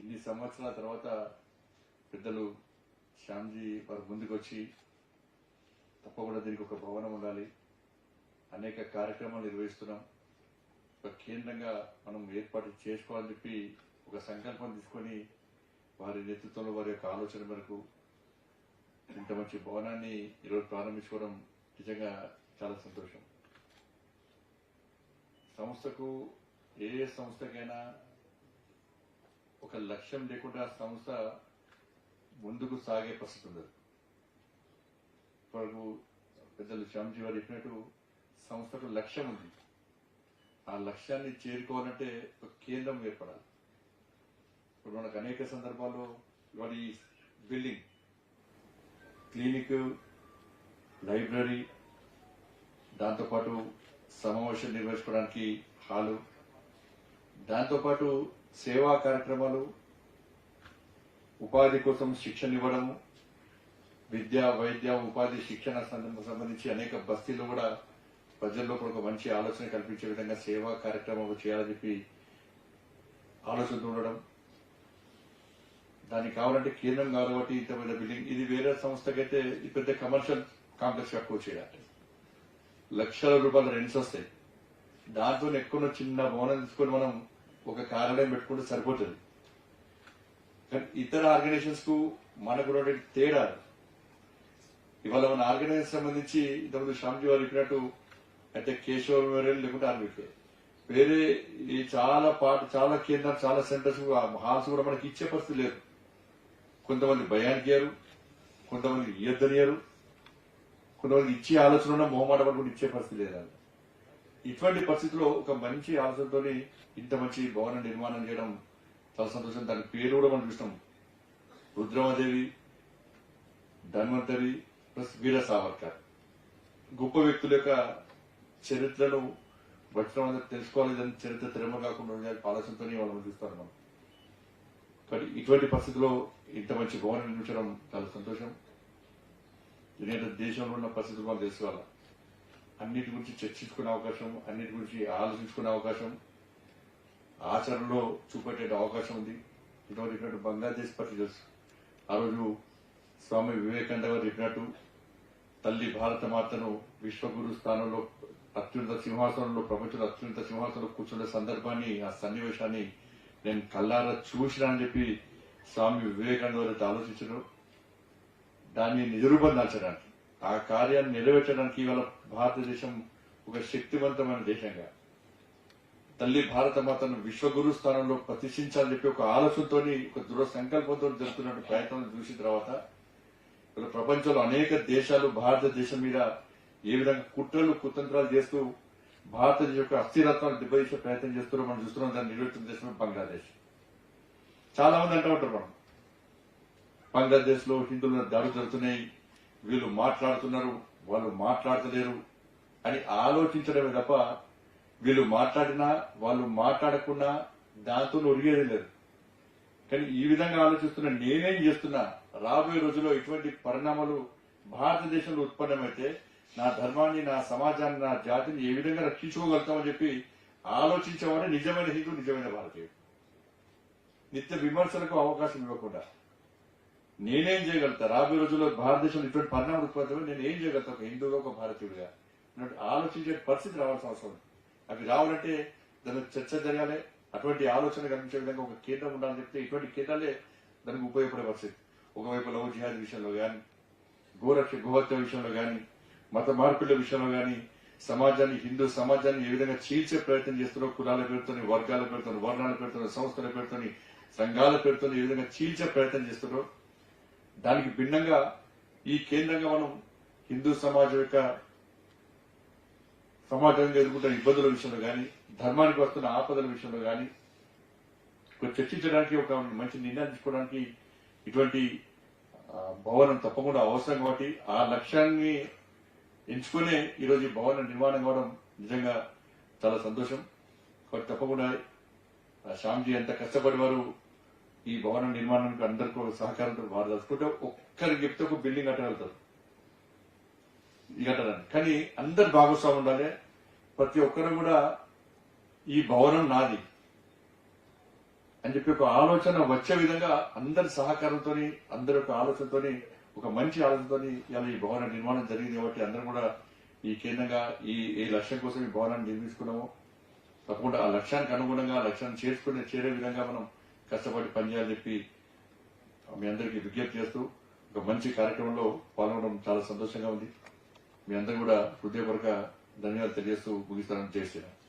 ఇన్ని సంవత్సరాల తర్వాత పెద్దలు శ్యామ్జీ వారు ముందుకు వచ్చి తప్పకుండా దీనికి ఒక భవనం ఉండాలి, అనేక కార్యక్రమాలు నిర్వహిస్తున్నాం, ఒక కేంద్రంగా మనం ఏర్పాటు చేసుకోవాలని చెప్పి ఒక సంకల్పం తీసుకొని వారి నేతృత్వంలో వారి యొక్క ఆలోచన మేరకు ఇంత మంచి భవనాన్ని ఈరోజు ప్రారంభించుకోవడం నిజంగా చాలా సంతోషం. సంస్థకు ఏ సంస్థకైనా ఒక లక్ష్యం లేకుండా సంస్థ ముందుకు సాగే పరిస్థితి ఉండదు. ఇప్పుడు పెద్దలు శ్యామ్జీ వారు చెప్పినట్టు సంస్థకు లక్ష్యం ఉంది. ఆ లక్ష్యాన్ని చేరుకోవాలంటే ఒక కేంద్రం ఏర్పడాలి. ఇప్పుడు మనకు అనేక సందర్భాల్లో ఇవాళ ఈ బిల్డింగ్, క్లినిక్, లైబ్రరీ, దాంతోపాటు సమావేశం నిర్వహించుకోవడానికి హాలు, దాంతోపాటు సేవా కార్యక్రమాలు, ఉపాధి కోసం శిక్షణ ఇవ్వడము, విద్య, వైద్య, ఉపాధి, శిక్షణ సంబంధించి అనేక బస్తీల్లో కూడా ప్రజల్లో కూడా ఒక మంచి ఆలోచన కల్పించే విధంగా సేవా కార్యక్రమాలు చేయాలని చెప్పి ఆలోచనతో ఉండడం. దానికి కావాలంటే కేంద్రం కాబట్టి ఇంత పెద్ద బిల్డింగ్, ఇది వేరే సంస్థకైతే ఈ పెద్ద కమర్షియల్ కాంప్లెక్స్ కట్టుకో చేయాలి, లక్షల రూపాయల రెంట్స్ వస్తాయి. దాంతో ఎక్కువ చిన్న భవనం తీసుకొని మనం ఒక కార్యాలయం పెట్టుకుంటే సరిపోతుంది. కానీ ఇతర ఆర్గనైజేషన్స్ కు మనకు తేడా, ఇవాళ మన ఆర్గనైజేషన్ సంబంధించి ఇంతకుముందు శ్యామ్జీ వారు చెప్పినట్టు అయితే కేశవ మెమోరియల్ లేకుంటే ఆర్బీకే, వేరే ఈ చాలా కేంద్రాలు, చాలా సెంటర్స్, హాల్స్ కూడా మనకి ఇచ్చే పరిస్థితి లేదు. కొంతమంది భయానికి ఇయ్యారు, కొంతమంది ఇయ్యొద్దనియారు, కొంతమంది ఇచ్చే ఆలోచన ఉన్న మొహమాట పడుకుంటూ ఇచ్చే పరిస్థితి లేదు. ఇటువంటి పరిస్థితిలో ఒక మంచి ఆలోచనతో ఇంత మంచి భవన నిర్మాణం చేయడం చాలా సంతోషం. దాని పేరు కూడా మనం చూసినాం, రుద్రమదేవి, ధన్వంతరి ప్లస్ వీర సావర్కర్. గొప్ప వ్యక్తుల యొక్క చరిత్రను వచ్చిన తెలుసుకోవాలి, దాని చరిత్ర తిరమ కాకుండా ఆలోచనతో వాళ్ళు చూస్తారు మనం. కానీ ఇటువంటి పరిస్థితిలో ఇంత మంచి భవనం నిర్మించడం చాలా సంతోషం. ఎందుకంటే దేశంలో ఉన్న పరిస్థితులు మనం తెలుసుకోవాలి, అన్నిటి గురించి చర్చించుకునే అవకాశం, అన్నిటి గురించి ఆలోచించుకునే అవకాశం, ఆచరణలో చూపెట్టే అవకాశం ఉంది. ఇటువంటి చెప్పినట్టు బంగ్లాదేశ్ పరిస్థితి, ఆ రోజు స్వామి వివేకానంద గారు చెప్పినట్టు తల్లి భారత మాతను విశ్వగురు స్థానంలో అత్యున్నత సింహాసనంలో, ప్రపంచంలో అత్యున్నత సింహాసనంలో కూర్చునే సందర్భాన్ని, ఆ సన్నివేశాన్ని నేను కల్లారా చూసినా అని చెప్పి స్వామి వివేకానంద గారు ఆలోచించడం, దాన్ని నిజరూపొందాల్చడానికి, ఆ కార్యాన్ని నెరవేర్చడానికి ఇవాళ భారతదేశం ఒక శక్తివంతమైన దేశంగా తల్లి భారత మాతను విశ్వగురు స్థానంలో ప్రతిష్ఠించాలని చెప్పి ఒక ఆలోచనతో, ఒక దృఢ సంకల్పంతో జరుగుతున్న ప్రయత్నం చూసిన తర్వాత ఇలా ప్రపంచంలో అనేక దేశాలు భారతదేశం మీద ఏ విధంగా కుట్రలు కుతంత్రాలు చేస్తూ భారతదేశం యొక్క అస్థిరత్వాన్ని దెబ్బతీసే ప్రయత్నం చేస్తున్నారో మనం చూస్తున్నాం. దాన్ని నిర్వహిస్తున్న దేశం బంగ్లాదేశ్. చాలా మంది అంటూ ఉంటారు, మనం బంగ్లాదేశ్ లో హిందువుల దాడులు జరుగుతున్నాయి, వీళ్ళు మాట్లాడుతున్నారు, వాళ్ళు మాట్లాడతలేరు అని ఆలోచించడమే తప్ప వీళ్ళు మాట్లాడినా వాళ్ళు మాట్లాడకున్నా దాంతో ఒరిగేది లేదు. కానీ ఈ విధంగా ఆలోచిస్తున్నా నేనేం చేస్తున్నా, రాబోయే రోజుల్లో ఇటువంటి పరిణామాలు భారతదేశంలో ఉత్పన్నమైతే నా ధర్మాన్ని, నా సమాజాన్ని, నా జాతిని ఏ విధంగా రక్షించుకోగలుగుతామని చెప్పి ఆలోచించేవాడే నిజమైన హిందూ, నిజమైన భారతీయుడు. నిత్య విమర్శలకు అవకాశం ఇవ్వకుండా నేనేం చేయగలుగుతా, రాబోయే రోజుల్లో భారతదేశంలో ఇటువంటి పరిణామాలు ఉత్పన్నమై నేను ఏం చేయగలుగుతా ఒక హిందూగా, ఒక భారతీయుడిగా ఆలోచించే పరిస్థితి రావాల్సిన అవసరం ఉంది. అవి రావాలంటే దానికి చర్చ జరగాలి, అటువంటి ఆలోచన కల్పించే విధంగా ఒక కేంద్రం ఉండాలని చెప్తే ఇటువంటి కేంద్రాలే దానికి ఉపయోగపడే పరిస్థితి. ఒకవైపు లవ్ జిహాద్ విషయంలో గాని, గోహత్య విషయంలో గాని, మత మార్పిళ్ల విషయంలో గాని, సమాజాన్ని, హిందూ సమాజాన్ని ఏ విధంగా చీల్చే ప్రయత్నం చేస్తున్నారో, కులాల పేరుతోని, వర్గాల పేరుతోని, వర్ణాల పేరుతోని, సంస్థల పేరుతోని, సంఘాల పేరుతోని ఏ విధంగా చీల్చే ప్రయత్నం చేస్తున్నారో దానికి భిన్నంగా ఈ కేంద్రంగా మనం హిందూ సమాజం యొక్క సమాజంగా ఎదుర్కొంటున్న ఇబ్బందుల విషయంలో గాని, ధర్మానికి వస్తున్న ఆపదల విషయంలో గాని చర్చించడానికి, ఒక మంచి నిర్ణయం తీసుకోవడానికి ఇటువంటి భవనం తప్పకుండా అవసరం. కాబట్టి ఆ లక్ష్యాన్ని ఎంచుకునే ఈరోజు ఈ భవన నిర్మాణం కావడం నిజంగా చాలా సంతోషం. కాబట్టి తప్పకుండా శ్యామ్జీ ఎంత కష్టపడి వారు ఈ భవన నిర్మాణానికి అందరికీ సహకారంతో వారు తెలుసుకుంటే ఒక్కరికి చెప్తే ఒక బిల్డింగ్ కట్టగలుగుతారు. కట్టడానికి. కానీ అందరు భాగస్వామి ఉండాలి. ప్రతి ఒక్కరు కూడా ఈ భవనం నాది, అని చెప్పి ఒక ఆలోచన వచ్చే విధంగా అందరి సహకారంతో, అందరి యొక్క ఆలోచనతోని, ఒక మంచి ఆలోచనతోని ఇలా ఈ భవన నిర్మాణం జరిగింది. కాబట్టి అందరం కూడా ఈ కేంద్రంగా ఈ లక్ష్యం కోసం ఈ భవనాన్ని నిర్మించుకున్నాము. తప్పకుండా ఆ లక్ష్యానికి అనుగుణంగా ఆ లక్ష్యాన్ని చేరే విధంగా మనం కష్టపడి పనిచేయాలని చెప్పి మీ అందరికీ విజ్ఞప్తి చేస్తూ ఒక మంచి కార్యక్రమంలో పాల్గొనడం చాలా సంతోషంగా ఉంది. మీ అందరూ కూడా హృదయపూర్వక ధన్యవాదాలు తెలియజేస్తూ ముగిస్తానని చేస్తున్నాను.